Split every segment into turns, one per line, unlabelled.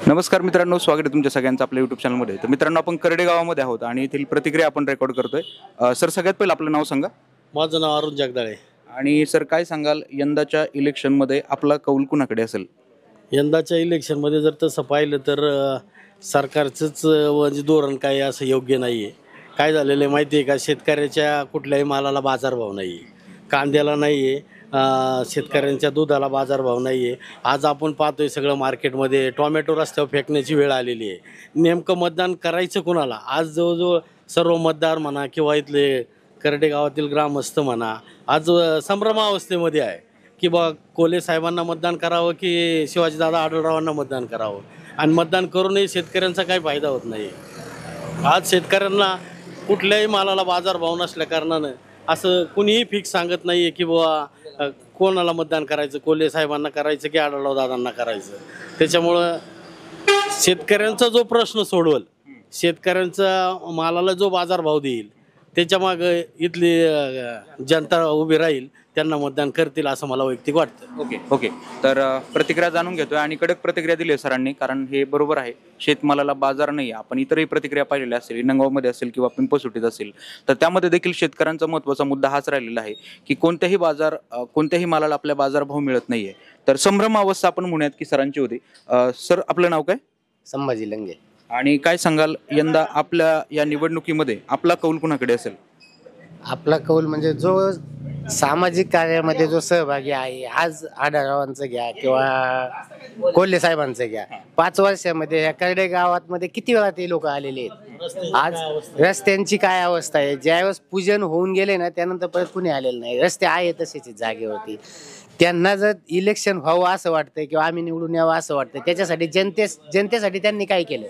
नमस्कार मित्रांनो, स्वागत आहे तुमच्या सगळ्यांचं आपल्या यूट्यूब चॅनलमध्ये. तर मित्रांनो, आपण करडे गावामध्ये आहोत आणि येथील प्रतिक्रिया आपण रेकॉर्ड करतोय. सर, सगळ्यात पहिलं आपलं नाव सांगा.
माझं नाव अरुण जगदाळे.
आणि सर, काय सांगाल यंदाच्या इलेक्शनमध्ये आपला कौल कुणाकडे असेल?
यंदाच्या इलेक्शनमध्ये जर तसं पाहिलं तर सरकारचंच म्हणजे धोरण काय असं योग्य नाही आहे. काय झालेलं आहे माहिती आहे का, शेतकऱ्याच्या कुठल्याही मालाला बाजारभाव नाही आहे, कांद्याला नाही आहे, शेतकऱ्यांच्या दुधाला बाजारभाव नाही आहे. आज आपण पाहतोय सगळं मार्केटमध्ये टोमॅटो रस्त्यावर फेकण्याची वेळ आलेली आहे. नेमकं मतदान करायचं कुणाला? आज जवळजवळ सर्व मतदार म्हणा किंवा इथले करडे गावातील ग्रामस्थ म्हणा आज संभ्रमावस्थेमध्ये आहे की बा कोल्हे साहेबांना मतदान करावं की शिवाजीदादा आढळरावांना मतदान करावं. आणि मतदान करूनही शेतकऱ्यांचा काही फायदा होत नाही. आज शेतकऱ्यांना कुठल्याही मालाला बाजारभाव नसल्या कारणानं असं कुणीही फिक्स सांगत नाही आहे की बाबा कोणाला मतदान करायचं, कोल्हे साहेबांना करायचं की आढळराव दादांना करायचं. त्याच्यामुळं शेतकऱ्यांचा जो प्रश्न सोडवल, शेतकऱ्यांचा मालाला जो बाजारभाव देईल त्याच्यामागं इथली जनता उभी राहील, त्यांना मतदान करतील असं मला वैयक्तिक वाटतं.
ओके. तर प्रतिक्रिया जाणून घेतोय आणि कडक प्रतिक्रिया दिली आहे सरांनी, कारण हे बरोबर आहे. शेतमालाला बाजार नाही. आपण इतरही प्रतिक्रिया पाहिलेल्या असेल, नंगावमध्ये असेल किंवा पिंपळसुटीत असेल, तर त्यामध्ये देखील शेतकऱ्यांचा महत्त्वाचा मुद्दा हाच राहिलेला आहे की कोणत्याही मालाला आपल्या बाजारभाव मिळत नाहीये. तर संभ्रम अवस्था आपण म्हणूयात की सरांची होती. सर, आपलं नाव काय?
संभाजी लंगे.
आणि काय सांगाल यंदा आपल्या या निवडणुकीमध्ये आपला कौल कुणाकडे असेल?
आपला कौल म्हणजे जो सामाजिक कार्यामध्ये जो सहभागी आहे, आज आढळरावांचं घ्या किंवा कोल्हे साहेबांचं घ्या, 5 वर्षामध्ये या करडे गावात किती वेळा ते लोक आलेले आहेत. आज रस्त्यांची काय अवस्था आहे. ज्यावेळेस पूजन होऊन गेले ना, त्यानंतर परत कुणी आलेलं नाही. रस्ते आहे तसेच जागेवरती. त्यांना जर इलेक्शन व्हावं असं वाटतंय किंवा आम्ही निवडून यावं असं वाटतंय, त्याच्यासाठी जनतेसाठी त्यांनी काय केलं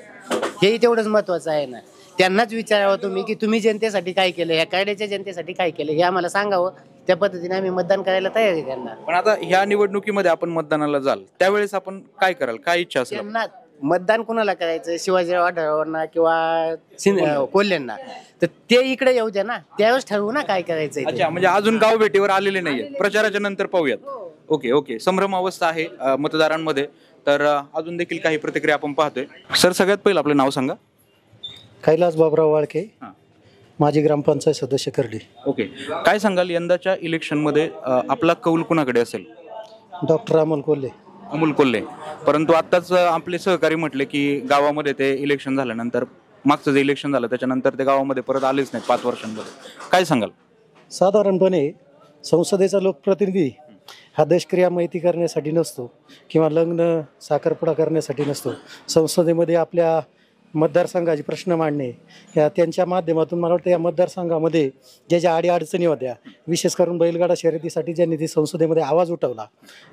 हेही तेवढंच महत्वाचं आहे ना. त्यांनाच विचारावं तुम्ही की तुम्ही जनतेसाठी काय केलं, ह्या करड्याच्या जनतेसाठी काय केलं हे आम्हाला सांगावं. त्या पद्धतीने आम्ही मतदान करायला तयार आहे त्यांना.
पण आता ह्या निवडणुकीमध्ये आपण मतदानाला जाल त्यावेळेस आपण काय कराल, काय इच्छा असेल?
त्यांना मतदान कुणाला करायचं, शिवाजीराव आढळरावांना किंवा कोल्हेंना, तर ते इकडे येऊ द्या ना, त्यावेळेस ठरवू ना काय करायचं.
अच्छा, म्हणजे अजून गाव भेटीवर आलेले नाहीये. प्रचाराच्या नंतर पाहूयात. ओके. संभ्रम अवस्था आहे मतदारांमध्ये. तर अजून देखील काही प्रतिक्रिया आपण पाहतोय. सर, सगळ्यात पहिलं आपलं नाव सांगा.
कैलास बाबराव वाळके, माजी ग्रामपंचायत सदस्य करडी.
ओके. काय सांगाल यंदाच्या इलेक्शनमध्ये आपला कौल कुणाकडे असेल?
डॉक्टर अमोल कोल्हे.
परंतु आताच आपले सहकारी म्हटले की गावामध्ये ते इलेक्शन झाल्यानंतर, मागचं जे इलेक्शन झालं त्याच्यानंतर ते गावामध्ये परत आलेच नाही 5 वर्षांमध्ये. काय सांगाल?
साधारणपणे संसदेचा लोकप्रतिनिधी हा देशक्रिया माहिती करण्यासाठी नसतो किंवा लग्न साखरपुडा करण्यासाठी नसतो. संसदेमध्ये आपल्या मतदारसंघाचे प्रश्न मांडणे, या त्यांच्या माध्यमातून मला वाटतं या मतदारसंघामध्ये ज्या ज्या अडीअडचणी होत्या, विशेष करून बैलगाडा शर्यतीसाठी ज्यांनी ती संसदेमध्ये आवाज उठवला,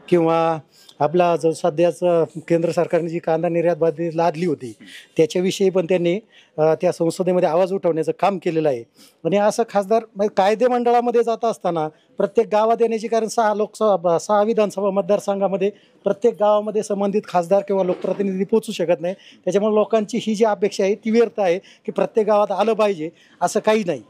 किंवा आपला जो सध्याचं केंद्र सरकारने जी कांदा निर्यात बंदी लादली होती त्याच्याविषयी पण त्यांनी त्या संसदेमध्ये आवाज उठवण्याचं काम केलेलं आहे. आणि असं खासदार कायदे मंडळामध्ये जात असताना प्रत्येक गावात येण्याची, कारण 6 विधानसभा मतदारसंघामध्ये प्रत्येक गावामध्ये संबंधित खासदार किंवा लोकप्रतिनिधी पोहोचू शकत नाही. त्याच्यामुळे लोकांची ही जी अपेक्षा आहे ती व्यर्थ आहे की प्रत्येक गावात आलं पाहिजे, असं काही नाही.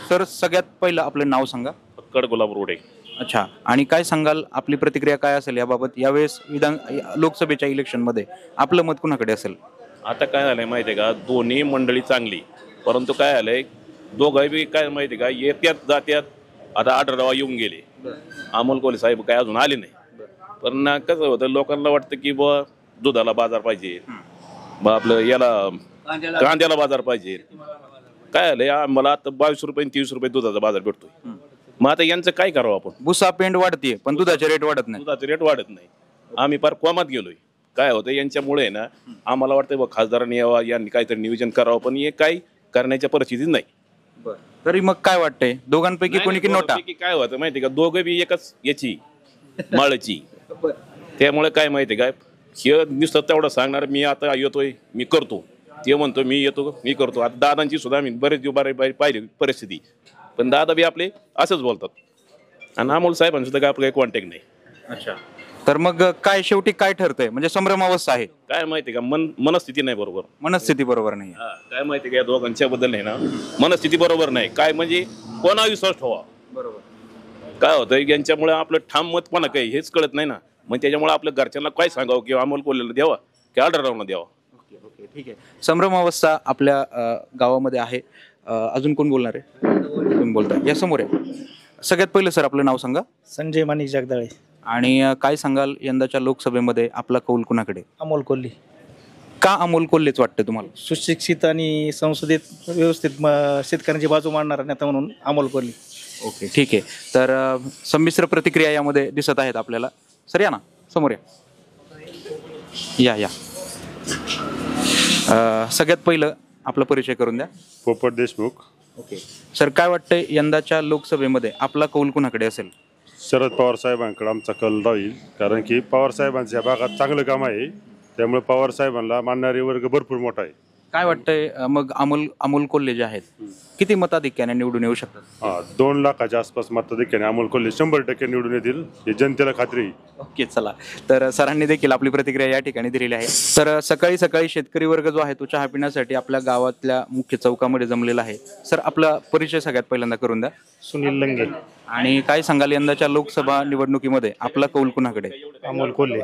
सर, सगळ्यात पहिलं आपलं नाव सांगा.
गुलाब रोडे.
अच्छा. आणि काय सांगाल, आपली प्रतिक्रिया काय असेल याबाबत? यावेळेस लोकसभेच्या इलेक्शनमध्ये आपलं मत कुणाकडे असेल?
आता काय झालंय माहिती आहे का, दोन्ही मंडळी चांगली, परंतु काय झालंय दोघं बी काय माहिती आहे का, येत्यात जात्यात. आता आढळराव येऊन गेले, अमोल कोल्हे साहेब काय अजून आले नाही. पण कसं होतं, लोकांना वाटतं की बा दुधाला बाजार पाहिजे, बा आपलं याला कांद्याला बाजार पाहिजे. काय झालंय, मला आता 22 रुपये 30 रुपये दुधाचा बाजार भेटतोय. मग आता यांचं काय करावं आपण?
भुसा पेंड वाढतीये पण दुधाचे रेट वाढत नाही.
दुधाचे रेट वाढत नाही. आम्ही फार कोमात गेलोय. काय होतं यांच्यामुळे ना, आम्हाला वाटतं बा खासदारांनी यावा, यांनी काहीतरी नियोजन करावं, पण हे काही करण्याच्या परिस्थितीत नाही.
तरी मग काय वाटतंय, दोघांपैकी कोणी की नोटा?
काय होतं माहिती का, दोघं बी एकच याची माळची. त्यामुळे काय माहिती काय, हे नुसतं तेवढं सांगणार मी आता येतोय, मी करतो, ते म्हणतो मी येतो, मी करतो. आता दादांची सुद्धा मी बरेच दिवस पाहिली परिस्थिती, पण दादा बी आपले असंच बोलतात. आणि अमोल साहेबांचं सुद्धा काय आपलं काही कॉन्टॅक्ट नाही.
अच्छा. तर मग काय शेवटी काय ठरतंय, म्हणजे संभ्रमावस्था आहे?
काय माहिती का, मनस्थिती नाही बरोबर.
मनस्थिती बरोबर नाही.
काय माहिती का, या दोघांच्या बद्दल नाही ना, मनस्थिती बरोबर नाही. काय म्हणजे कोणा विश्वास ठेवा.
बरोबर.
काय होतं यांच्यामुळे आपलं ठाम मत कोणा काही हेच कळत नाही ना. मग त्याच्यामुळे आपल्या घरच्यांना काय सांगावं किंवा अमोल कोल्हेला द्यावा की आढळरावना द्यावा.
ओके ओके ठीक आहे. संभ्रम अवस्था आपल्या गावामध्ये आहे. अजून कोण बोलणार आहे? तुम्ही बोलताय, या समोर आहे. सगळ्यात पहिलं सर आपलं नाव सांगा
संजय माणिक जगदाळे.
आणि काय सांगाल यंदाच्या लोकसभेमध्ये आपला कौल कुणाकडे?
अमोल कोल्हे.
का अमोल कोल्हेच वाटतं तुम्हाला?
सुशिक्षित आणि संसदेत व्यवस्थित शेतकऱ्यांची बाजू मांडणारा नेता म्हणून अमोल कोल्हे.
ओके ठीक आहे. तर संमिश्र प्रतिक्रिया यामध्ये दिसत आहेत आपल्याला. सर या ना समोर या. सगळ्यात पहिलं आपला परिचय करून द्या.
पोपट देशमुख.
ओके सर, काय वाटतंय यंदाच्या लोकसभेमध्ये आपला कौल कुणाकडे असेल?
शरद पवार साहेबांकडे आमचा कल राहील, कारण की पवार साहेबांच्या भागात चांगलं काम आहे, त्यामुळे पवार साहेबांना मानणारे वर्ग भरपूर मोठा आहे.
काय वाटतंय मग अमोल कोल्हे जे आहेत किती मताधिक्याने निवडून येऊ शकतात?
2 लाखाच्या आसपास मताधिक्याने अमोल कोल्हे 100% निवडून येतील, ही जनतेला खात्री आहे.
ओके चला, तर सरांनी देखील आपली प्रतिक्रिया या ठिकाणी दिलेली आहे. तर सकाळी सकाळी शेतकरी वर्ग जो आहे तो चहा पिण्यासाठी आपल्या गावातल्या मुख्य चौकामध्ये जमलेला आहे. सर आपला परिचय सगळ्यात पहिल्यांदा करून द्या.
सुनील लंगे.
आणि काय सांगाल यंदाच्या लोकसभा निवडणुकीमध्ये आपला कौल कुणाकडे?
अमोल कोल्हे.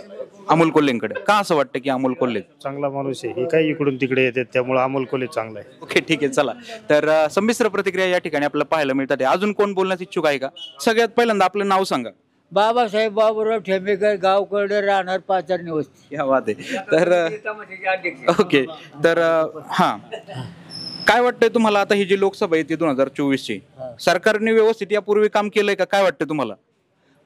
अमोल कोल्हेंकडे. का असं वाटतं की अमोल कोल्हे?
चांगला माणूस आहे, हे काही इकडून तिकडे येते त्यामुळे अमोल कोल्हे चांगला आहे.
ओके ठीक आहे चला, तर संमिश्र प्रतिक्रिया या ठिकाणी आपल्याला पाहायला मिळतात. अजून कोण बोलण्यास इच्छुक आहे का? सगळ्यात पहिल्यांदा आपलं नाव सांगा.
बाबासाहेब बाबूराव ठेंबेकर, गावकडे राहणार पाचार निवस्ती.
या वाद आहे. तर ओके, तर हां, काय वाटतंय तुम्हाला आता ही जी लोकसभा आहे ती 2024ची, सरकारने व्यवस्थित यापूर्वी काम केलंय का? काय वाटतंय तुम्हाला?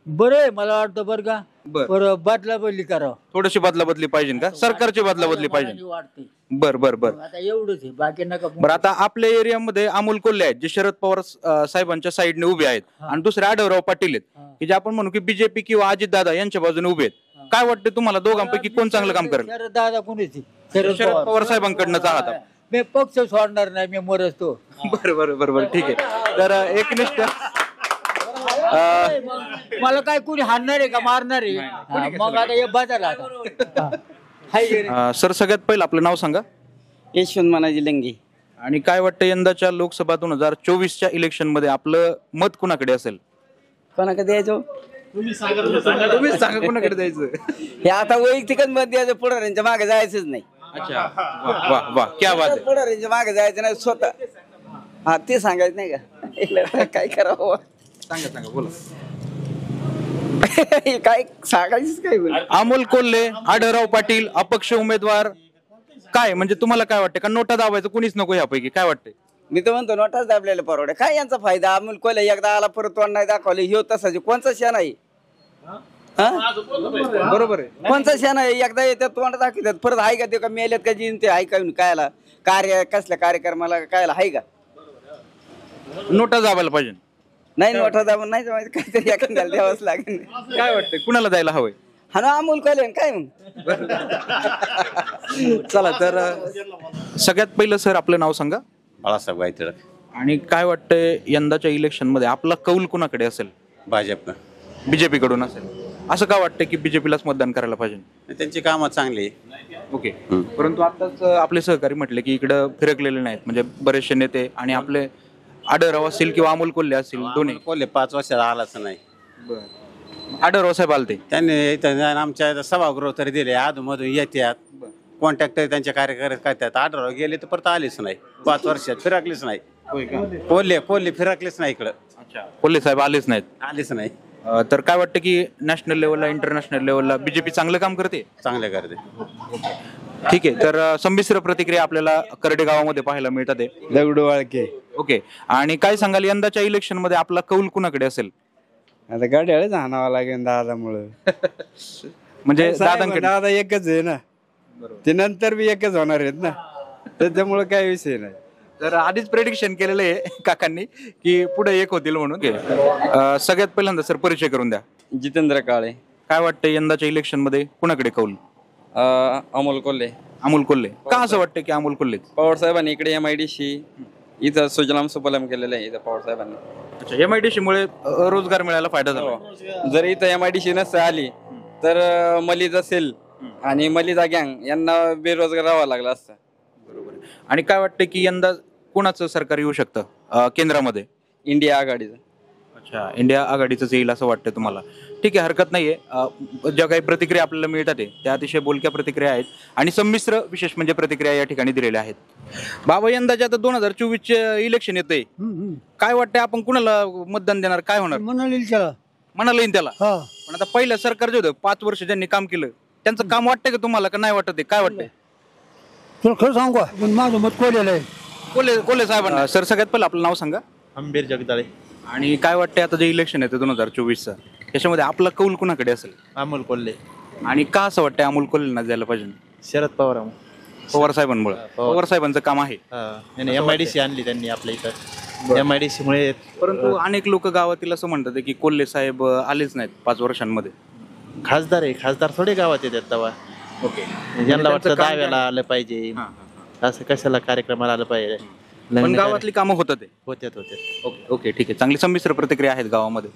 बरं आहे मला वाटतं बरं का.
बर,
बरं बदला बदली करावं
थोडीशी बदला बदली पाहिजे का? सरकारची बदला बदली पाहिजे.
वाटते.
बर बर बर
आता एवढंच आहे, बाकी नका.
बरं, आता आपल्या एरियामध्ये अमोल कोल्हे आहेत जे शरद पवार साहेबांच्या साईडने उभे आहेत, आणि दुसरे आढळराव पाटील आहेत की जे आपण म्हणू की बीजेपी किंवा अजितदादा यांच्या बाजूने उभे आहेत. काय वाटतं तुम्हाला दोघांपैकी कोण चांगलं काम करेल?
शरद दादा कोणीच
शरद पवार साहेबांकडनंच आहात.
मी पक्ष सोडणार नाही, मी मरतो.
बरं बरं बरं बरं ठीक आहे. तर एकनिष्ठ
मला काय कुणी हाणणार आहे का मारणार आहे? मग आता हे बदल आता.
सर सगळ्यात पहिलं आपलं नाव सांगा.
यशवंत मानाजी लंगे.
आणि काय वाटतं यंदाच्या लोकसभा 2024च्या इलेक्शन मध्ये आपलं मत कुणाकडे असेल?
कोणाकडे द्यायचो?
तुम्हीच सांगा कुणाकडे द्यायचं.
हे आता वैयक्तिकच मत द्यायचं, पुढाऱ्यांच्या मागे जायचंच नाही.
अच्छा, वाह वाह वाह, क्या बात आहे.
पुढाऱ्यांच्या मागे जायचं नाही, स्वतः. हा ते सांगायचं नाही का? काय करावं?
सांगा बोला.
काय सांगायचंच काय बोल.
अमोल कोल्हे, आढळराव पाटील, अपक्ष उमेदवार, काय म्हणजे तुम्हाला काय वाटतं? का नोटा दाबायचं कुणीच नको यापैकी? काय वाटतंय?
मी तर म्हणतो नोटाच दाबलेला परवडे. काय यांचा फायदा? अमोल कोल्हे एकदा आला परत तोंड नाही दाखवले, ह्यो तसाच कोणचा शेण आहे?
बरोबर आहे.
कोणचा शेण आहे? एकदा येतात तोंड दाखवतात, परत आहे का? ते का मेल्यात का जीन ते आहे का? कायला कार्य कसल्या कार्यक्रमाला कायला आहे का?
नोटा दाबायला पाहिजे.
नाही नोटा दाबून नाही जमायचं, काहीतरी एखाद्याला द्यावंच लागेल.
काय वाटतंय कुणाला द्यायला हवंय?
हा ना, अमोल कोल्हे काय मग.
चला, तर सगळ्यात पहिलं सर आपलं नाव सांगा.
बाळासाहेब गायतळे.
आणि काय वाटतंय यंदाच्या इलेक्शन मध्ये आपला कौल कुणाकडे असेल?
भाजपनं.
बीजेपी कडून असेल. असं का वाटतं की बीजेपीलाच मतदान करायला पाहिजे?
त्यांची कामं चांगली.
ओके, परंतु आताच आपले सहकारी म्हटले की इकडं फिरकलेले नाहीत, म्हणजे बरेचसे नेते आणि आपले आढळराव असतील किंवा अमोल कोल्हे असतील, दोन्ही.
कोल्हे 5 वर्षाला आलाच नाही.
आढळराव साहेब आलते,
त्यांनी इथं आमच्या सभागृह तरी दिले, अधूनमधून येतात, कॉन्टॅक्ट त्यांच्या कार्यकर्ते करतात. आढळराव गेले तर परत आलेच नाही, 5 वर्षात फिरकलेच नाही. कोल्हे फिरकलेच नाही इकडं.
अच्छा, कोल्हे साहेब आलेच नाहीत.
आलेच नाही.
तर काय वाटतं की नॅशनल लेवलला, इंटरनॅशनल लेवलला बीजेपी चांगलं काम करते?
चांगले करते.
ठीक आहे, तर संमिश्र प्रतिक्रिया आपल्याला करडे गावामध्ये पाहायला मिळतात.
दगडू वाळके.
ओके, आणि काय सांगाल यंदाच्या इलेक्शन मध्ये आपला कौल कुणाकडे असेल?
आता गाड्यालाच हाणावं लागेल दादामुळं.
म्हणजे दादांकडे.
दादा एकच आहे ना, ते नंतर बी एकच होणार आहेत ना, त्याच्यामुळे काय विषय नाही.
तर आधीच प्रेडिक्शन केलेलं आहे काकांनी की पुढे एक होतील म्हणून. सगळ्यात पहिल्यांदा सर परिचय करून द्या.
जितेंद्र काळे.
काय वाटतं यंदाच्या इलेक्शन मध्ये कुणाकडे कौल?
अमोल कोल्हे.
अमोल कोल्हे. का असं वाटतं की अमोल कोल्हे?
पवार साहेबांनी इकडे MIDC इथं सुजलाम सुफलाम केलेलं आहे इथं पवार साहेबांनी.
अच्छा, MIDC मुळे रोजगार मिळायला फायदा झाला.
जर इथं MIDC नसतं आली तर मलिदा सेल आणि मलिदा गँग यांना बेरोजगार राहावं लागलं असतं.
बरोबर. आणि काय वाटतं की यंदा कोणाचं सरकार येऊ शकतं केंद्रामध्ये?
इंडिया आघाडीचं.
अच्छा, इंडिया आघाडीचंच येईल असं वाटतं तुम्हाला? ठीक आहे, हरकत नाहीये. ज्या काही प्रतिक्रिया आपल्याला मिळतात त्या अतिशय बोलक्या प्रतिक्रिया आहेत आणि संमिश्र विशेष म्हणजे प्रतिक्रिया या ठिकाणी दिलेल्या आहेत. बाबा, यंदाच्या आता 2024 इलेक्शन येतंय, काय वाटतंय आपण कुणाला मतदान देणार, काय होणार? म्हणाला येईल त्याला. पण आता पहिलं सरकार जे होतं 5 वर्ष ज्यांनी काम केलं त्यांचं काम वाटतंय का तुम्हाला, का नाही वाटत? काय वाटतंय
तुला खरं सांगू का, पण माझं मत कोलेलं आहे.
कोल्हे साहेबांना. सर, सगळ्यात पहिलं आपलं नाव सांगा.
आंबेर जगदाळे.
आणि काय वाटतंय आता जे इलेक्शन येतं 2024चं, त्याच्यामध्ये आपला कौल कुणाकडे असेल?
अमोल कोल्हे.
आणि का असं वाटतंय अमोल कोल्हेंना द्यायला पाहिजे?
शरद पवार.
पवार साहेबांमुळे. पवार साहेबांचं काम आहे.
MIDC आणली त्यांनी आपल्या इथं. MIDC मुळे.
परंतु अनेक लोक गावातील असं म्हणतात की कोल्हे साहेब आलेच नाहीत 5 वर्षांमध्ये.
खासदार आहे, खासदार थोडे गावात येतात तेव्हा. ज्यांना वाटतं दाव्याला आलं पाहिजे, असं कशाला कार्यक्रमाला आलं पाहिजे.
पण गावातली कामं होतात.
होत्यात.
ओके, ठीक आहे. चांगली संमिश्र प्रतिक्रिया आहेत गावामध्ये.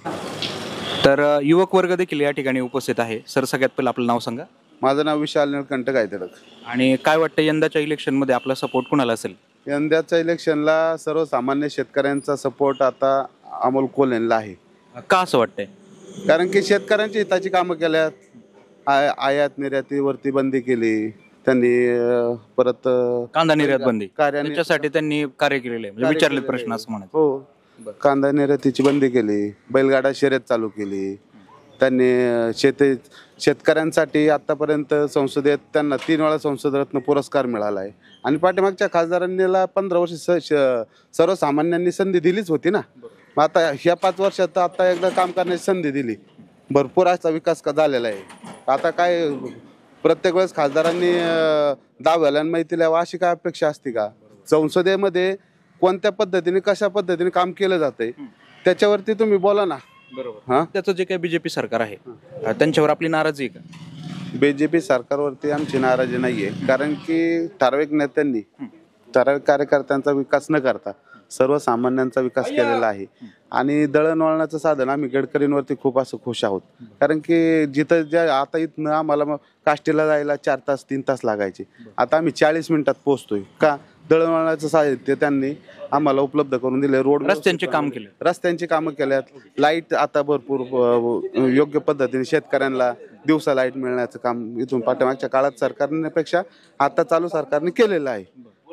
तर युवक वर्ग देखील या ठिकाणी उपस्थित आहे. सर, सगळ्यात पहिलं आपलं नाव सांगा.
माझं नाव विशाल निळकंठ गायतडक.
आणि काय वाटतं यंदाच्या इलेक्शनमध्ये आपला सपोर्ट कुणाला असेल?
यंदाच्या इलेक्शनला सर्वसामान्य शेतकऱ्यांचा सपोर्ट आता अमोल कोल्हेंना आहे.
का असं वाटतंय?
कारण की शेतकऱ्यांची हिताची कामं केल्यात. आयात निर्यातीवरती बंदी केली त्यांनी, परत
कांदा निर्यात बंदी त्याच्यासाठी त्यांनी कार्य केलेले, म्हणजे विचारले प्रश्न असं म्हणत.
हो, कांदा निर्यातीची बंदी केली, बैलगाडा शर्यत चालू केली त्यांनी. शेतकऱ्यांसाठी आतापर्यंत संसदेत त्यांना 3 वेळा संसद रत्न पुरस्कार मिळाला आहे. आणि पाठीमागच्या खासदारांनी 15 वर्ष सर्वसामान्यांनी संधी दिलीच होती ना. मग आता ह्या 5 वर्षात आता एकदा काम करण्याची संधी दिली, भरपूर असा विकास झालेला आहे. आता काय प्रत्येक वेळेस खासदारांनी दाव्याला माहिती द्यावा अशी काय अपेक्षा असते का? संसदेमध्ये कोणत्या पद्धतीने कशा पद्धतीने काम केलं जातंय त्याच्यावरती तुम्ही बोला ना.
बरोबर. त्याचं जे काही बीजेपी सरकार आहे त्यांच्यावर आपली नाराजी आहे का?
बीजेपी सरकारवरती आमची नाराजी नाहीये, कारण की ठराविक नेत्यांनी ठराविक कार्यकर्त्यांचा विकास न करता सर्वसामान्यांचा विकास केलेला आहे. आणि दळणवळणाचं साधन आम्ही गडकरींवरती खूप असं खुश आहोत, कारण की जिथं ज्या आता इथनं आम्हाला काष्टीला जायला 4 तास 3 तास लागायचे, आता आम्ही 40 मिनिटात पोहोचतोय. का? दळणवळणाचं साहित्य त्यांनी आम्हाला उपलब्ध करून दिले. रोड
रस्त्यांचे काम केले,
रस्त्यांची कामं केल्यात. लाईट आता भरपूर योग्य पद्धतीने शेतकऱ्यांना दिवसा लाईट मिळण्याचं काम इथून पाठीमागच्या काळात सरकारपेक्षा आता चालू सरकारने केलेलं आहे.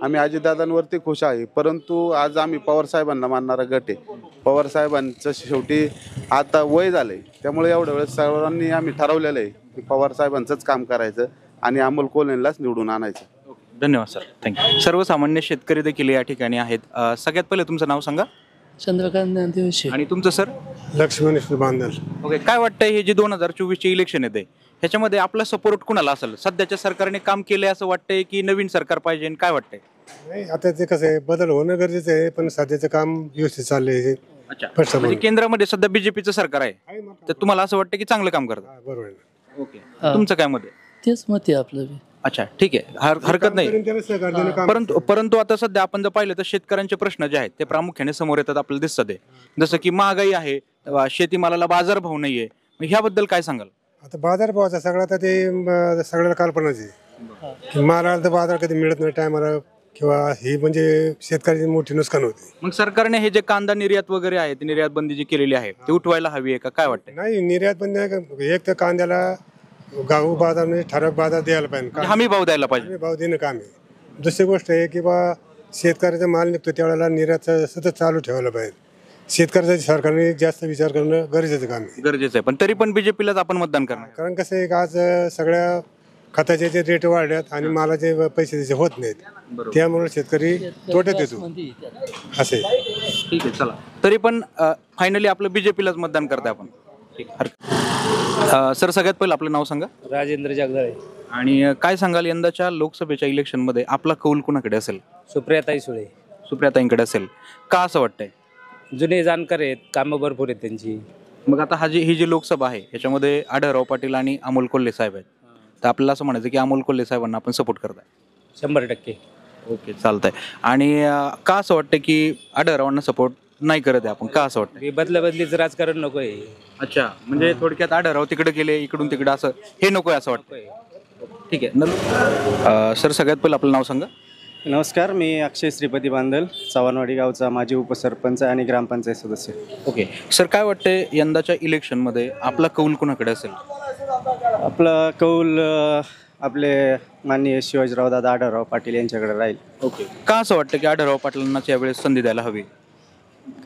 आम्ही अजितदादांवरती खुश आहे. परंतु आज आम्ही पवार साहेबांना मानणारा गट आहे. पवार साहेबांचं शेवटी आता वय झालंय, त्यामुळे एवढ्या वेळेस सर्वांनी आम्ही ठरवलेलं आहे की पवार साहेबांचंच काम करायचं आणि अमोल कोल्हेंनाच निवडून आणायचं.
धन्यवाद सर, थँक्यू. सर्वसामान्य शेतकरी देखील या ठिकाणी आहेत. सगळ्यात पहिले तुमचं नाव सांगा.
चंद्रकांत ज्ञानदेव.
आणि तुमचं सर?
लक्ष्मण बांधल.
ओके, काय वाटतंय हे जे 2024 इलेक्शन येते ह्याच्यामध्ये आपला सपोर्ट कुणाला असेल? सध्याच्या सरकारने काम केलंय असं वाटतंय की नवीन सरकार पाहिजे, काय वाटतंय?
नाही, आता ते कसं आहे, बदल होणं गरजेचं आहे, पण सध्याचं काम व्यवस्थित चाललंय.
अच्छा, म्हणजे केंद्रामध्ये सध्या बीजेपीचं सरकार आहे, तर तुम्हाला असं वाटतं की चांगलं काम करतं?
बरोबर.
ओके, तुमचं काय मत आहे?
तेच मत आहे आपलं.
अच्छा, ठीक आहे, हरकत नाही. परंतु आता सध्या आपण जर पाहिलं तर शेतकऱ्यांचे प्रश्न जे आहेत ते प्रामुख्याने समोर येतात, आपल्याला दिसतात आहे. जसं की महागाई आहे, शेतीमालाला बाजारभाव नाहीये, ह्याबद्दल काय सांगाल?
आता बाजारभावाचा सगळा तर ते सगळ्याला कल्पनाच आहे. मालाला तर बाजार कधी मिळत नाही टायमाला, किंवा ही म्हणजे शेतकऱ्याची मोठी नुकसान होते.
मग सरकारने हे जे कांदा निर्यात वगैरे आहे, ती निर्यात बंदी जी केलेली आहे ती उठवायला हवी आहे का, काय वाटतं?
नाही, निर्यात बंदी एक तर कांद्याला गाव बाजार म्हणजे ठराविक बाजार द्यायला पाहिजे,
हमी भाव द्यायला पाहिजे.
हमी भाव देणं काम आहे. दुसरी गोष्ट आहे की बा शेतकऱ्याचा माल निघतो त्यावेळेला निर्यात सतत चालू ठेवायला पाहिजे. शेतकऱ्याचा सरकारने जास्त विचार करणं गरजेचं काम आहे.
गरजेचं आहे, पण तरी पण बीजेपीलाच आपण मतदान करणार,
कारण कसं आहे, आज सगळ्या खताचे जे रेट वाढल्यात आणि मालाचे पैसे त्याचे होत नाहीत, त्यामुळे शेतकरी तोट्यात येतो असे.
ठीक आहे, चला, तरी पण फायनली आपलं बीजेपीलाच मतदान करताय आपण. सर, सगळ्यात पहिलं आपलं नाव सांगा.
राजेंद्र जगदाळे.
आणि काय सांगाल यंदाच्या लोकसभेच्या इलेक्शनमध्ये आपला कौल कुणाकडे असेल?
सुप्रियाताई सुळे.
सुप्रियाताईंकडे असेल, का असं वाटतंय?
जुने जाणकार आहेत, कामं भरपूर आहेत त्यांची.
मग आता ही जी लोकसभा आहे ह्याच्यामध्ये आढळराव पाटील आणि अमोल कोल्हे साहेब आहेत, तर आपल्याला असं म्हणायचं की अमोल कोल्हे साहेबांना आपण सपोर्ट करताय?
100%.
ओके, चालतंय. आणि का असं वाटतं की आढळरावांना सपोर्ट नाही करत आहे आपण, का असं वाटतं?
बदलाबदलीचं राजकारण नको आहे.
अच्छा, म्हणजे थोडक्यात आढळराव तिकडे गेले, इकडून तिकडे, असं हे नको आहे असं वाटतंय? ठीक आहे. सर, सगळ्यात पहिलं आपलं नाव सांगा.
नमस्कार, मी अक्षय श्रीपती बांदल, चव्हाणवाडी गावचा माजी उपसरपंच आणि ग्रामपंचायत सदस्य.
ओके सर, काय वाटतंय यंदाच्या इलेक्शनमध्ये आपला कौल कोणाकडे असेल?
आपला कौल आपले माननीय शिवाजीराव दादा आढळराव पाटील यांच्याकडे राहील.
ओके, का असं वाटतं की आढळराव पाटलांनाच यावेळेस संधी द्यायला हवी?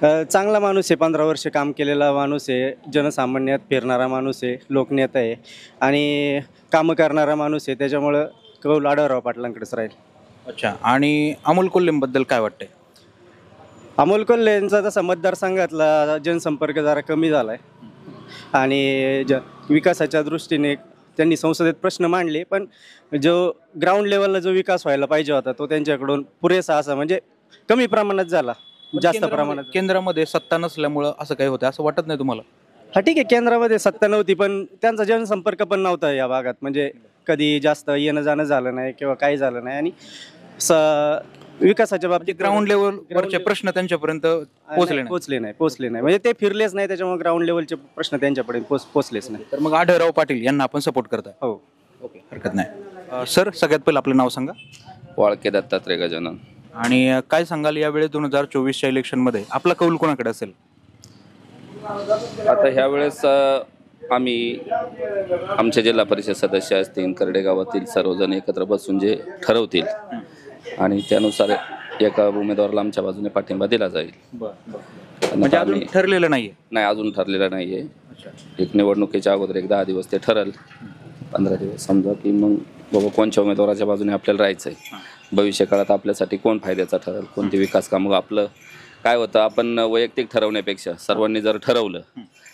चांगला माणूस आहे, 15 वर्ष काम केलेला माणूस आहे, जनसामान्यात फिरणारा माणूस आहे, लोकनेता आहे आणि कामं करणारा माणूस आहे, त्याच्यामुळं कौल आढळराव पाटलांकडेच राहील.
अच्छा, आणि अमोल कोल्हेंबद्दल काय वाटतंय?
अमोल कोल्हे यांचा तसा मतदारसंघातला जनसंपर्क जरा कमी झाला आहे आणि विकासाच्या दृष्टीने त्यांनी संसदेत प्रश्न मांडले, पण जो ग्राउंड लेवलला जो विकास व्हायला पाहिजे होता तो त्यांच्याकडून पुरेसा असा म्हणजे कमी प्रमाणात झाला, जास्त प्रमाणात.
केंद्रामध्ये सत्ता नसल्यामुळं असं काही होतं असं वाटत नाही तुम्हाला?
हा ठीक आहे, केंद्रामध्ये सत्ता नव्हती पण त्यांचा जनसंपर्क पण नव्हता या भागात, म्हणजे कधी जास्त येणं जाणं झालं नाही किंवा काही झालं नाही आणि विकासाच्या बाबतीत
ग्राउंड लेवलवरचे प्रश्न त्यांच्यापर्यंत
पोहोचले नाही म्हणजे ते फिरलेच नाही, त्याच्यामुळे ग्राउंड लेवलचे प्रश्न त्यांच्यापर्यंत पोहोचलेच नाही.
तर मग आढळराव पाटील यांना आपण सपोर्ट करताय?
हो.
ओके, हरकत नाही. सर, सगळ्यात पहिलं आपलं नाव सांगा.
वाळके दत्तात्रय गजानन.
आणि काय सांगाल यावेळेस 2024च्या इलेक्शनमध्ये आपला कौल कोणाकडे असेल?
आता ह्या वेळेस आम्ही आमचे जिल्हा परिषद सदस्य असतील, करडे गावातील सर्वजण एकत्र बसून जे ठरवतील आणि त्यानुसार एका उमेदवाराला आमच्या बाजूने पाठिंबा दिला जाईल.
म्हणजे अजून ठरलेलं नाहीये?
नाही, अजून ठरलेलं नाहीये. एक निवडणुकीच्या अगोदर एक 10 दिवस ते ठरल, 15 दिवस समजा की मग बाबा कोणत्या उमेदवाराच्या बाजूने आपल्याला राहायचंय, भविष्य काळात आपल्यासाठी कोण फायद्याचा ठरेल, कोणती विकास कामं. आपलं काय होतं, आपण वैयक्तिक ठरवण्यापेक्षा सर्वांनी जर ठरवलं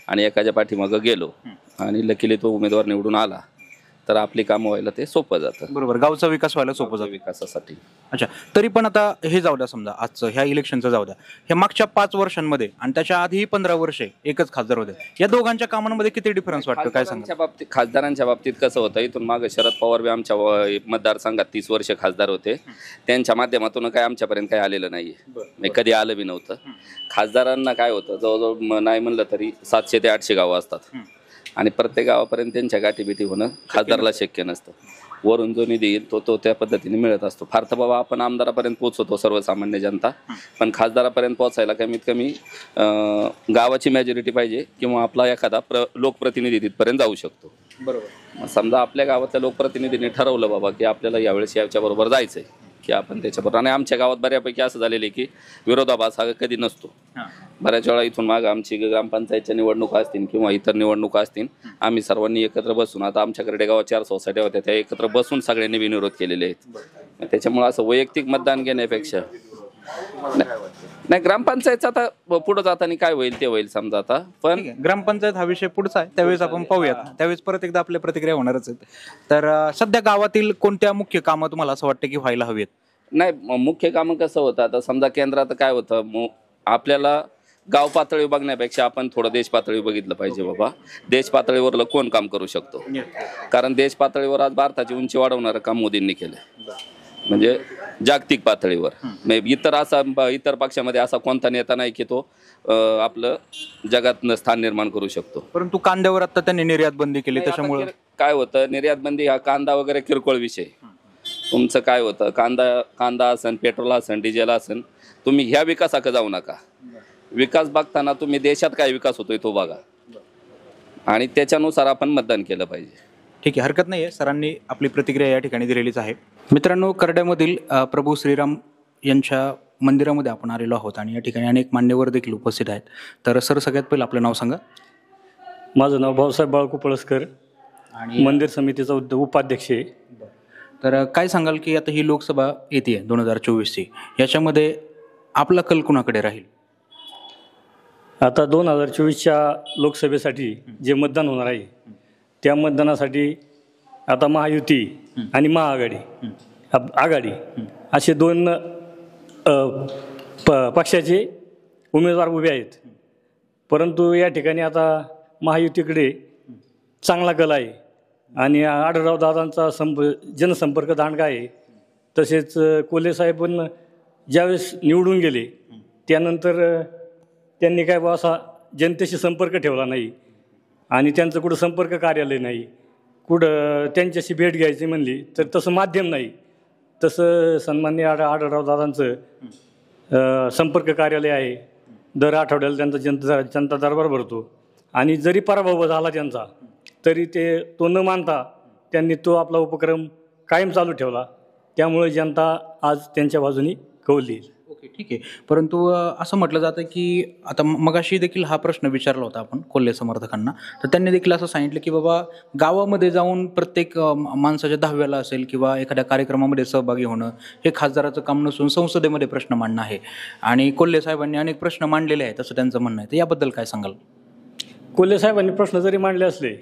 आणि एखाद्या पाठीमागं गेलो आणि लकीली तो उमेदवार निवडून आला तर आपली कामं व्हायला ते सोपं जातं.
बरोबर, गावचा विकास व्हायला सोपं जातं
विकासासाठी.
अच्छा, तरी पण आता हे जाऊ द्या, समजा आजचं ह्या इलेक्शनचं जाऊ द्या, हे मागच्या 5 वर्षांमध्ये आणि त्याच्या आधी 15 वर्षे एकच खासदार होते, या दोघांच्या कामांमध्ये किती डिफरन्स वाटतं, काय सांगा?
खासदारांच्या बाबतीत कसं होतं, इथून मागे शरद पवार बी आमच्या मतदारसंघात 30 वर्ष खासदार होते, त्यांच्या माध्यमातून काय आमच्यापर्यंत काही आलेलं नाहीये, कधी आलं बी नव्हतं. खासदारांना काय होतं, जवळजवळ नाही म्हणलं तरी 700 ते 800 गावं असतात आणि प्रत्येक गावापर्यंत त्यांच्या गाठीभेटी होणं खासदाराला शक्य नसतं. वरून जो निधी येईल तो त्या पद्धतीने मिळत असतो. फार तर बाबा आपण आमदारापर्यंत पोहोचवतो सर्वसामान्य जनता, पण खासदारापर्यंत पोहोचायला कमीत कमी गावाची मेजॉरिटी पाहिजे किंवा आपला एखादा लोकप्रतिनिधी तिथपर्यंत जाऊ शकतो. बरोबर. समजा आपल्या गावातल्या लोकप्रतिनिधींनी ठरवलं बाबा की आपल्याला यावेळेस याच्याबरोबर जायचंय की आपण त्याच्याबरोबर, आणि आमच्या गावात बऱ्यापैकी असं झालेलं आहे की विरोधाभास हा कधी नसतो. बऱ्याच वेळा इथून मागं आमची ग्रामपंचायतच्या निवडणुका असतील किंवा इतर निवडणुका असतील, आम्ही सर्वांनी एकत्र बसून, आता आमच्याकडे गावात 4 सोसायट्या होत्या, त्या एकत्र बसून सगळ्यांनी बिनविरोध केलेले आहेत. त्याच्यामुळे असं वैयक्तिक मतदान घेण्यापेक्षा नाही, ग्रामपंचायतचं आता पुढे जाताना काय होईल ते होईल समजा. आता पण
ग्रामपंचायत हा विषय पुढचा आहे, त्यावेळेस आपण पाहूयात, त्यावेळेस परत एकदा आपल्या प्रतिक्रिया होणारच आहेत. तर सध्या गावातील कोणत्या मुख्य कामं तुम्हाला असं वाटतं की व्हायला हवीत?
नाही, मुख्य कामं कसं होतं, आता समजा केंद्रात काय होतं, आपल्याला गाव पातळी बघण्यापेक्षा आपण थोडं देश पातळी बघितलं पाहिजे. बाबा देश पातळीवरलं कोण काम करू शकतो, कारण देश पातळीवर आज भारताची उंची वाढवणारं काम मोदींनी केलं, म्हणजे जागतिक पातळीवर. इतर पक्षामध्ये असा कोणता नेता नाही की तो आपलं जगात स्थान निर्माण करू शकतो.
परंतु कांद्यावर आता त्यांनी निर्यात बंदी केली, त्याच्यामुळे
काय होतं, निर्यात बंदी हा कांदा वगैरे किरकोळ विषय. तुमचं काय होतं, कांदा असन, पेट्रोल असन, डिझेल असन, तुम्ही ह्या विकासाकडे जाऊ नका. विकास बघताना तुम्ही देशात काय विकास होतोय तो बघा आणि त्याच्यानुसार आपण मतदान केलं पाहिजे.
ठीक आहे, हरकत नाही आहे. सरांनी आपली प्रतिक्रिया या ठिकाणी दिलेलीच आहे. मित्रांनो, करड्यामधील प्रभू श्रीराम यांच्या मंदिरामध्ये आपण आलेलो आहोत आणि या ठिकाणी अनेक मान्यवर देखील उपस्थित आहेत. तर सर, सगळ्यात पहिलं आपलं नाव सांगा.
माझं नाव भाऊसाहेब बाळकू पळसकर आणि मंदिर समितीचा उपाध्यक्ष आहे.
तर काय सांगाल की आता ही लोकसभा येते 2024ची, याच्यामध्ये आपला कल कुणाकडे राहील?
आता 2024च्या लोकसभेसाठी जे मतदान होणार आहे त्या मतदानासाठी आता महायुती आणि आघाडी असे 2 पक्षाचे उमेदवार उभे आहेत. परंतु या ठिकाणी आता महायुतीकडे चांगला कल आहे आणि आढळराव दादांचा जनसंपर्क दांडगा आहे. तसेच कोल्हे साहेब पण ज्यावेळेस निवडून गेले त्यानंतर त्यांनी काय असा जनतेशी संपर्क ठेवला नाही आणि त्यांचं कुठं संपर्क कार्यालय नाही, कुठं त्यांच्याशी भेट घ्यायची म्हणली तर तसं माध्यम नाही. तसं सन्माननीय आढळराव दादांचं संपर्क कार्यालय आहे. दर आठवड्याला त्यांचा जनता दरबार भरतो आणि जरी पराभव झाला त्यांचा तरी तो न मानता त्यांनी तो आपला उपक्रम कायम चालू ठेवला. त्यामुळे जनता आज त्यांच्या बाजूनी कौल देईल.
ओके, ठीक आहे. परंतु असं म्हटलं जातं की आता मगाशी देखील हा प्रश्न विचारला होता आपण कोल्हे समर्थकांना, तर त्यांनी देखील असं सांगितलं की बाबा गावामध्ये जाऊन प्रत्येक माणसाच्या 10व्याला असेल किंवा एखाद्या कार्यक्रमामध्ये सहभागी होणं हे खासदाराचं काम नसून संसदेमध्ये प्रश्न मांडणं आहे. आणि कोल्हे साहेबांनी अनेक प्रश्न मांडलेले आहेत असं त्यांचं म्हणणं आहे. तर याबद्दल काय सांगाल?
कोल्हे साहेबांनी प्रश्न जरी मांडले असले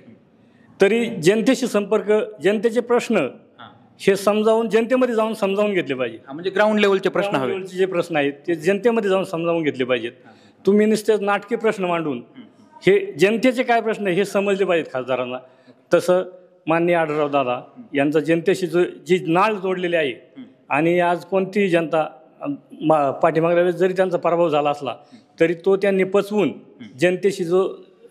तरी जनतेशी संपर्क, जनतेचे प्रश्न हे समजावून जनतेमध्ये जाऊन समजावून घेतले पाहिजे.
म्हणजे ग्राउंड लेवलचे प्रश्न हवे,
जे प्रश्न आहेत ते जनतेमध्ये जाऊन समजावून घेतले पाहिजेत. तुम्ही नुसतेच नाटकी प्रश्न मांडून हे जनतेचे काय प्रश्न हे समजले पाहिजेत खासदारांना. तसं माननीय आढळराव दादा यांचा जनतेशी जी नाळ जोडलेली आहे आणि आज कोणतीही जनता पाठीमागल्या वेळेस जरी त्यांचा पराभव झाला असला तरी तो त्यांनी पचवून जनतेशी जो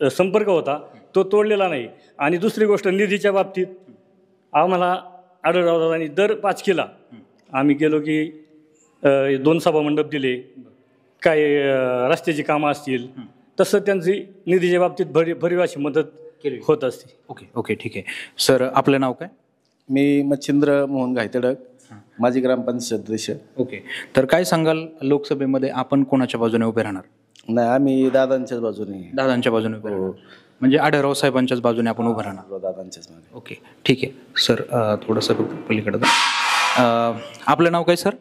संपर्क होता तो तोडलेला नाही. आणि दुसरी गोष्ट, निधीच्या बाबतीत आम्हाला आढळराव दादांनी दर 5 किला आम्ही गेलो की 2 सभामंडप दिले, काय रस्त्याची कामं असतील, तसं त्यांची निधीच्या बाबतीत भरीव अशी मदत होत असते.
ओके, ठीक आहे. सर, आपलं नाव काय?
मी मच्छिंद्र मोहन गायतडक, माजी ग्रामपंचायत सदस्य.
ओके, तर काय सांगाल लोकसभेमध्ये आपण कोणाच्या बाजूने उभे राहणार?
नाही, आम्ही दादांच्याच बाजूने.
दादांच्या बाजूने उभे राहणार, म्हणजे आढळराव साहेबांच्याच बाजूने आपण उभं राहणार.
दादांच्याच बाजूने.
ओके, ठीक आहे. सर, थोडंसं पलीकडे आपलं नाव काय सर?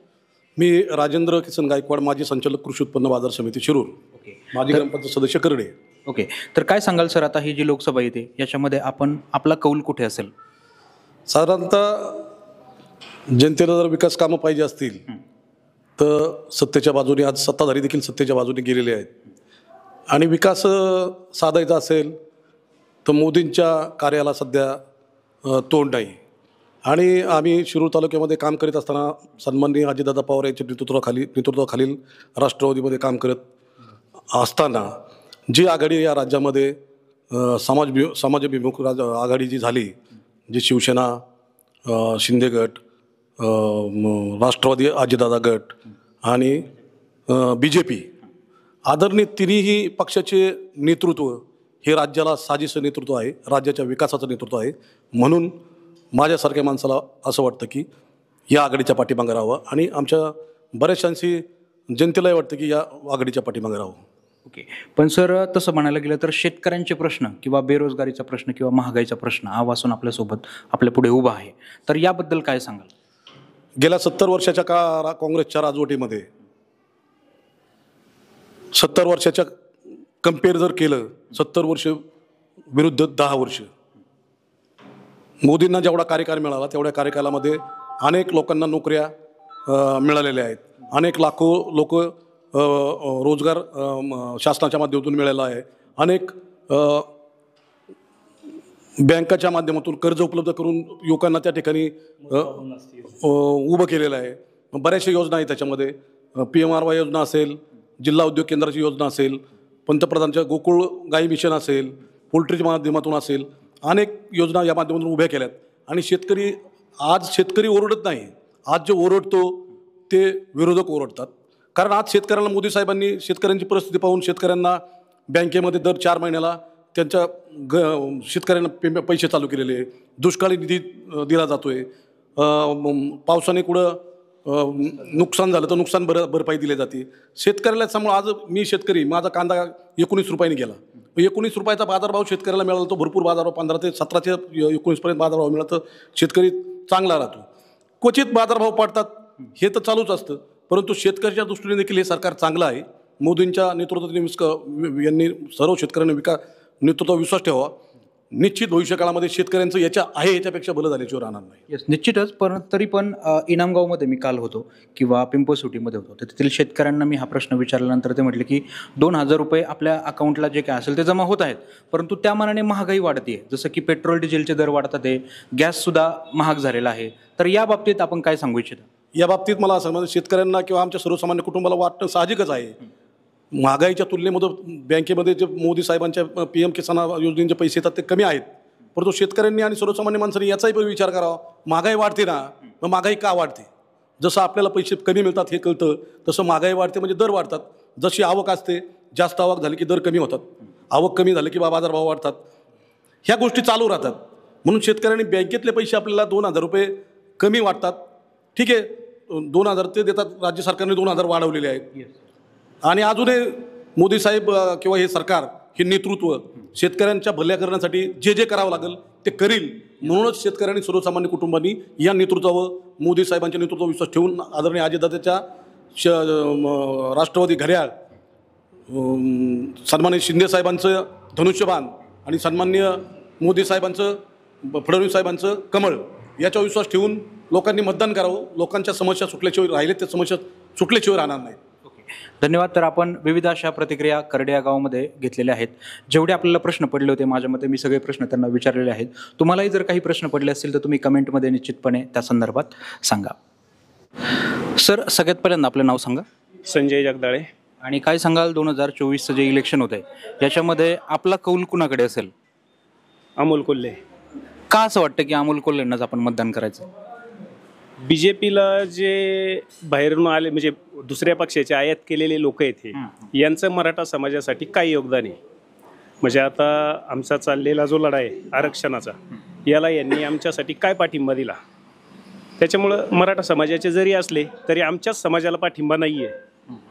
मी राजेंद्र किसन गायकवाड, माजी संचालक कृषी उत्पन्न बाजार समिती शिरूर, माजी ग्रामपंचायत सदस्य करडे.
ओके, तर काय सांगाल सर, आता ही जी लोकसभा येते याच्यामध्ये आपला कौल कुठे असेल?
साधारणतः जनतेला जर विकास कामं पाहिजे असतील तर सत्तेच्या बाजूने, आज सत्ताधारी देखील सत्तेच्या बाजूने गेलेले आहेत. आणि विकास साधायचा असेल तर मोदींच्या कार्याला सध्या तोंड नाही. आणि आम्ही शिरूर तालुक्यामध्ये काम करीत असताना सन्माननीय अजितदादा पवार यांच्या नेतृत्वाखालील राष्ट्रवादीमध्ये काम करत असताना जी आघाडी या राज्यामध्ये समाजभिमुख आघाडी जी झाली, जी शिवसेना, शिंदे गट, राष्ट्रवादी अजितदादा गट आणि BJP, आदरणीय तिन्ही पक्षाचे नेतृत्व हे राज्याला साजेसं नेतृत्व आहे, राज्याच्या विकासाचं नेतृत्व आहे. म्हणून माझ्यासारख्या माणसाला असं वाटतं की या आघाडीच्या पाठीमागे राहावं आणि आमच्या बऱ्याचशांशी जनतेलाही वाटतं की या आघाडीच्या पाठीमागे राहावं.
ओके, पण सर तसं म्हणायला गेलं तर शेतकऱ्यांचे प्रश्न किंवा बेरोजगारीचा प्रश्न किंवा महागाईचा प्रश्न आवासून आपल्यासोबत आपल्या पुढे उभा आहे, तर याबद्दल काय सांगाल?
गेल्या 70 वर्षाच्या काँग्रेसच्या राजवटीमध्ये 70 वर्षाच्या कम्पेअर जर केलं, 70 वर्ष विरुद्ध 10 वर्ष, मोदींना जेवढा कार्यकाळ मिळाला तेवढ्या कार्यकालामध्ये अनेक लोकांना नोकऱ्या मिळालेल्या आहेत. अनेक लाखो लोक रोजगार शासनाच्या माध्यमातून मिळाला आहे. अनेक बँकाच्या माध्यमातून कर्ज उपलब्ध करून युवकांना त्या ठिकाणी उभं केलेलं आहे. बऱ्याचशा योजना आहेत त्याच्यामध्ये. PMRY योजना असेल, जिल्हा उद्योग केंद्राची योजना असेल, पंतप्रधानच्या गोकुळ गाई मिशन असेल, पोल्ट्रीच्या माध्यमातून असेल, अनेक योजना या माध्यमातून उभ्या केल्यात. आणि शेतकरी ओरडत नाही, आज जो ओरडतो ते विरोधक ओरडतात. कारण आज शेतकऱ्यांना मोदी साहेबांनी शेतकऱ्यांची परिस्थिती पाहून शेतकऱ्यांना बँकेमध्ये दर 4 महिन्याला त्यांच्या शेतकऱ्यांना पैसे चालू केलेले, दुष्काळी निधी दिला जातोय, पावसाने कुठं नुकसान झालं तर नुकसान भरपाई दिली जाते शेतकऱ्याला. त्यामुळे आज मी शेतकरी, माझा कांदा 19 रुपयाने गेला, 19 रुपयाचा बाजारभाव शेतकऱ्याला मिळाला, तो भरपूर बाजारभाव 15 ते 17 ते 19 बाजारभाव मिळाला तर शेतकरी चांगला राहतो. क्वचित बाजारभाव पडतात, हे तर चालूच असतं, परंतु शेतकऱ्याच्या दृष्टीने देखील हे सरकार चांगलं आहे. मोदींच्या नेतृत्वाने यांनी सर्व शेतकऱ्यांना नेतृत्व विश्वास ठेवा. निश्चित भविष्यकाळामध्ये शेतकऱ्यांचं याच्यापेक्षा भलं झाल्याशिवाय राहणार नाही.
येस, निश्चितच. पण तरी पण इनामगावमध्ये मी काल होतो किंवा पिंपळसुटीमध्ये होतो, तर तेथील शेतकऱ्यांना मी हा प्रश्न विचारल्यानंतर ते म्हटले की 2000 रुपये आपल्या अकाउंटला जे काय असेल ते जमा होत आहेत, परंतु त्या मानाने महागाई वाढते. जसं की पेट्रोल डिझेलचे दर वाढतात आहे, गॅससुद्धा महाग झालेला आहे. तर या बाबतीत आपण काय सांगू इच्छिता?
या बाबतीत मला असं म्हणजे शेतकऱ्यांना किंवा आमच्या सर्वसामान्य कुटुंबाला वाटणं साहजिकच आहे. महागाईच्या तुलनेमध्ये बँकेमध्ये जे मोदी साहेबांच्या PM किसान योजनेचे पैसे येतात ते कमी आहेत, परंतु शेतकऱ्यांनी आणि सर्वसामान्य माणसांनी याचाही विचार करावा. महागाई वाढते ना, मग महागाई का वाढते? जसं आपल्याला पैसे कमी मिळतात हे कळतं, तसं महागाई वाढते म्हणजे दर वाढतात. जशी आवक असते, जास्त आवक झाली की दर कमी होतात, आवक कमी झाली की बाजारभाव वाढतात. ह्या गोष्टी चालू राहतात. म्हणून शेतकऱ्यांनी बँकेतले पैसे आपल्याला 2,000 रुपये कमी वाटतात. ठीक आहे, 2,000 ते देतात, राज्य सरकारने 2,000 वाढवलेले आहेत. आणि अजूनही मोदी साहेब किंवा हे सरकार, हे नेतृत्व शेतकऱ्यांच्या भल्या करण्यासाठी जे जे करावं लागेल ते करील. म्हणूनच शेतकऱ्यांनी, सर्वसामान्य कुटुंबांनी या नेतृत्वावर, मोदी साहेबांच्या नेतृत्वावर विश्वास ठेवून आदरणीय अजितदादाच्या राष्ट्रवादी घड्याळ, सन्माननीय शिंदे साहेबांचं धनुष्यबाण आणि सन्माननीय मोदी साहेबांचं, फडणवीस साहेबांचं कमळ याच्यावर विश्वास ठेवून लोकांनी मतदान करावं. लोकांच्या समस्या सुटल्याशिवाय राहिले, त्या समस्या सुटल्याशिवाय राहणार नाही.
धन्यवाद. तर आपण विविध अशा प्रतिक्रिया करडे या गावामध्ये घेतलेल्या आहेत. जेवढे आपल्याला प्रश्न पडले होते, माझ्या मते मी सगळे प्रश्न त्यांना विचारलेले आहेत. तुम्हालाही जर काही प्रश्न पडले असतील तर तुम्ही कमेंटमध्ये निश्चितपणे त्या संदर्भात सांगा. सर, सगळ्यात पहिल्यांदा आपलं नाव सांगा.
संजय जगदाळे.
आणि काय सांगाल, 2024चं जे इलेक्शन होत आहे याच्यामध्ये आपला कौल कुणाकडे असेल?
अमोल कोल्हे.
का असं वाटतं की अमोल कोल्हेंनाच आपण मतदान करायचं?
बीजेपीला जे बाहेरून आले, म्हणजे दुसऱ्या पक्षाचे आयात केलेले लोक आहेत हे, यांचं मराठा समाजासाठी काय योगदान आहे? म्हणजे आता आमचा चाललेला जो लढा आहे आरक्षणाचा, याला यांनी आमच्यासाठी काय पाठिंबा दिला? त्याच्यामुळं मराठा समाजाचे जरी असले तरी आमच्याच समाजाला पाठिंबा नाही आहे,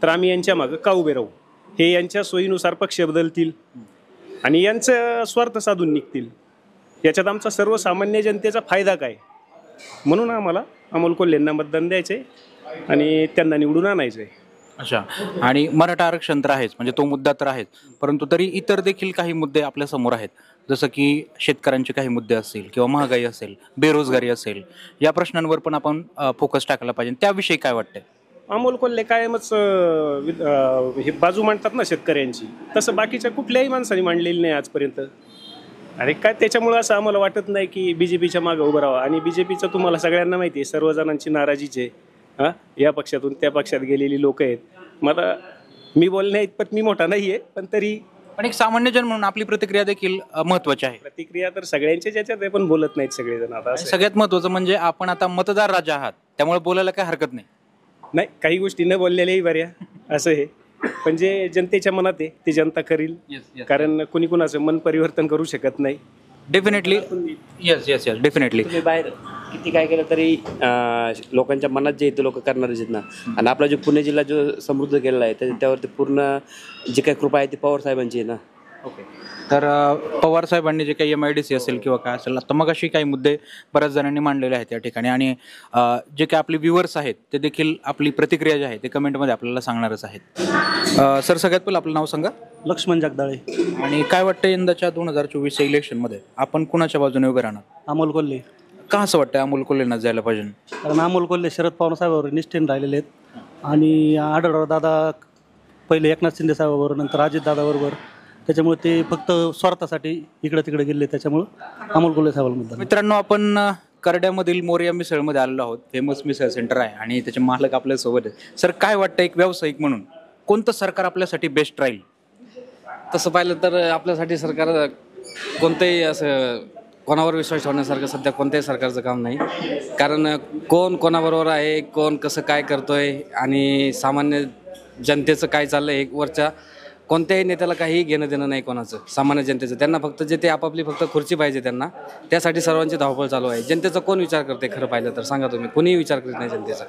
तर आम्ही यांच्या मागं का उभे राहू? हे यांच्या सोयीनुसार पक्ष बदलतील आणि यांचं स्वार्थ साधून निघतील. याच्यात आमचा सर्वसामान्य जनतेचा फायदा काय? म्हणून आम्हाला अमोल कोल्हेंना मतदान द्यायचे आणि त्यांना निवडून आणायचे.
अच्छा. आणि मराठा आरक्षण तर आहेच, म्हणजे तो मुद्दा तर आहेच, परंतु तरी इतर देखील काही मुद्दे आपल्या समोर आहेत, जसं की शेतकऱ्यांचे काही मुद्दे असतील किंवा महागाई असेल, बेरोजगारी असेल, या प्रश्नांवर पण आपण फोकस टाकला पाहिजे. त्याविषयी काय वाटतंय?
अमोल कोल्हे कायमच हे बाजू मांडतात ना शेतकऱ्यांची, तसं बाकीच्या कुठल्याही माणसाने मांडलेली नाही आजपर्यंत. अरे काय, त्याच्यामुळं असं आम्हाला वाटत नाही की बीजेपीच्या मागं उभं राहावं. आणि बीजेपीचं तुम्हाला सगळ्यांना माहिती आहे, सर्वजणांची नाराजीच आहे. या पक्षातून त्या पक्षात गेलेली लोक आहेत. मला मी बोलण्या इतपत मी मोठा नाही आहे, पण तरी
पण एक सामान्य जन म्हणून आपली प्रतिक्रिया देखील महत्वाची आहे.
प्रतिक्रिया तर सगळ्यांच्याच याच्यात आहे, पण बोलत नाहीत सगळेजण. आता
सगळ्यात महत्वाचं म्हणजे आपण आता मतदार राजा आहात, त्यामुळे बोलायला काही हरकत नाही.
नाही, काही गोष्टी न बोललेल्याही बऱ्या, असं आहे. पण जे जनतेच्या मनात आहे ते जनता करील, कारण कोणी कोणाचं मन परिवर्तन करू शकत नाही.
Definitely. Yes yes yes definitely.
तुम्ही बाहेर किती काय केलं तरी लोकांच्या मनात जे येते लोक करणारच आहेत ना. आणि आपला जो पुणे जिल्हा जो समृद्ध केलेला आहे त्यावरती पूर्ण जी काही कृपा आहे ती पवार साहेबांची आहे ना.
ओके. तर पवार साहेबांनी जे काही MIDC असेल किंवा काय असेल, आता मग अशी काही मुद्दे बऱ्याच जणांनी मांडलेले आहेत या ठिकाणी, आणि जे काही आपले व्ह्युअर्स आहेत ते देखील आपली प्रतिक्रिया जी आहे ते कमेंटमध्ये आपल्याला सांगणारच आहेत. सर, सगळ्यात पहिलं आपलं नाव सांगा.
लक्ष्मण जगदाळे.
आणि काय वाटतं यंदाच्या 2024च्या इलेक्शनमध्ये आपण कुणाच्या बाजूने उभे राहणार?
अमोल कोल्हे.
का असं वाटतं अमोल कोल्हेंना जायला पाहिजे?
कारण अमोल कोल्हे शरद पवार साहेबांवर निष्ठेने राहिलेले आहेत. आणि आढळराव दादा पहिले एकनाथ शिंदे साहेबाबरोबर, नंतर अजितदादाबरोबर, त्याच्यामुळे ते फक्त स्वार्थासाठी इकडे तिकडे गेले. त्याच्यामुळे अमोल कोल्हे साहेबांना मतदान.
मित्रांनो, आपण करड्यामधील मोरया मिसळमध्ये आलेलो आहोत. फेमस मिसळ सेंटर आहे आणि त्याचे मालक आपल्यासोबत आहेत. सर, काय वाटतं एक व्यावसायिक म्हणून कोणतं सरकार आपल्यासाठी बेस्ट राहील?
तसं पाहिलं तर आपल्यासाठी सरकार कोणतंही असं कोणावर विश्वास ठेवण्यासारखं सध्या कोणत्याही सरकारचं काम नाही. कारण कोण कोणाबरोबर आहे, कोण कसं काय करतोय आणि सामान्य जनतेचं काय चाललं आहे, वरच्या कोणत्याही नेत्याला काही घेणं देणं नाही कोणाचं, सामान्य जनतेचं. त्यांना फक्त जे ते आपापली फक्त खुर्ची पाहिजे त्यांना, त्यासाठी सर्वांची धावपळ चालू आहे. जनतेचा कोण विचार करते खरं पाहिलं तर? सांगा तुम्ही. कोणीही विचार करीत नाही जनतेचा.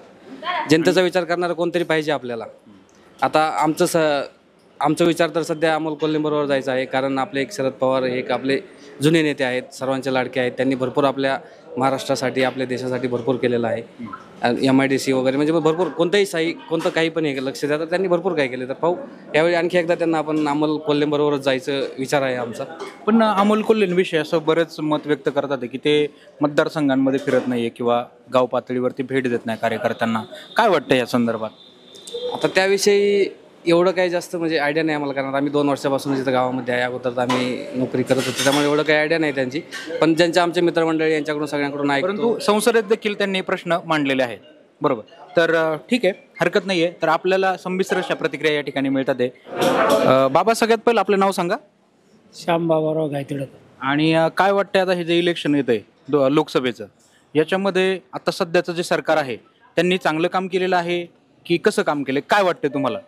जनतेचा विचार करणारं कोणतरी पाहिजे आपल्याला. आता आमचा विचार तर सध्या अमोल कोल्हेंबरोबर जायचा आहे, कारण आपले एक शरद पवार एक आपले जुने नेते आहेत, सर्वांचे लाडके आहेत. त्यांनी भरपूर आपल्या महाराष्ट्रासाठी, आपल्या देशासाठी भरपूर केलेलं आहे. MIDC वगैरे, म्हणजे भरपूर कोणतं काही पण हे लक्ष द्या तर त्यांनी भरपूर काही केले. तर पाहू यावेळी आणखी एकदा त्यांना आपण अमोल कोल्हेंबरोबरच जायचं विचार आहे आमचा.
पण अमोल कोल्हेंविषयी असं बरेच मत व्यक्त करतात की ते मतदारसंघांमध्ये फिरत नाही आहे किंवा गाव पातळीवरती भेट देत नाही कार्यकर्त्यांना. काय वाटतं या संदर्भात?
आता त्याविषयी एवढं काही जास्त म्हणजे आयडिया नाही आम्हाला, कारण आम्ही 2 वर्षापासून जिथं गावामध्ये आहे. अगोदर तर आम्ही नोकरी करत होतो, त्यामुळे एवढं काही आयडिया नाही त्यांची. पण ज्यांच्या आमचे मित्रमंडळी यांच्याकडून सगळ्यांकडून ऐकतो.
परंतु संसदेत देखील त्यांनी प्रश्न मांडलेले आहेत, बरोबर? तर ठीक आहे, हरकत नाही आहे. तर आपल्याला संमिश्र अशा प्रतिक्रिया या ठिकाणी मिळतात आहे. बाबा, सगळ्यात पहिलं आपलं नाव सांगा.
श्याम बाबाराव गायतोडकर.
आणि काय वाटतं आता हे जे इलेक्शन येत आहे लोकसभेचं, याच्यामध्ये आता सध्याचं जे सरकार आहे त्यांनी चांगलं काम केलेलं आहे की कसं काम केलं, काय वाटतं तुम्हाला?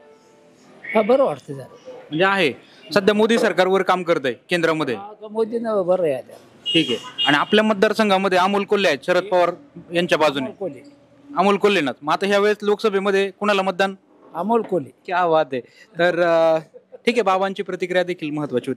हा बरं वाटतं जरा.
म्हणजे आहे सध्या मोदी सरकारवर काम करत आहे केंद्रामध्ये.
मोदीनं बरं आहे आता.
ठीक आहे. आणि आपल्या मतदारसंघामध्ये अमोल कोल्हे आहेत शरद पवार यांच्या बाजूने. अमोल कोल्हेनाथ. मग आता ह्या वेळेस लोकसभेमध्ये कुणाला मतदान?
अमोल कोल्हे.
क्या बात आहे. तर ठीक आहे, बाबांची प्रतिक्रिया देखील महत्वाची होती.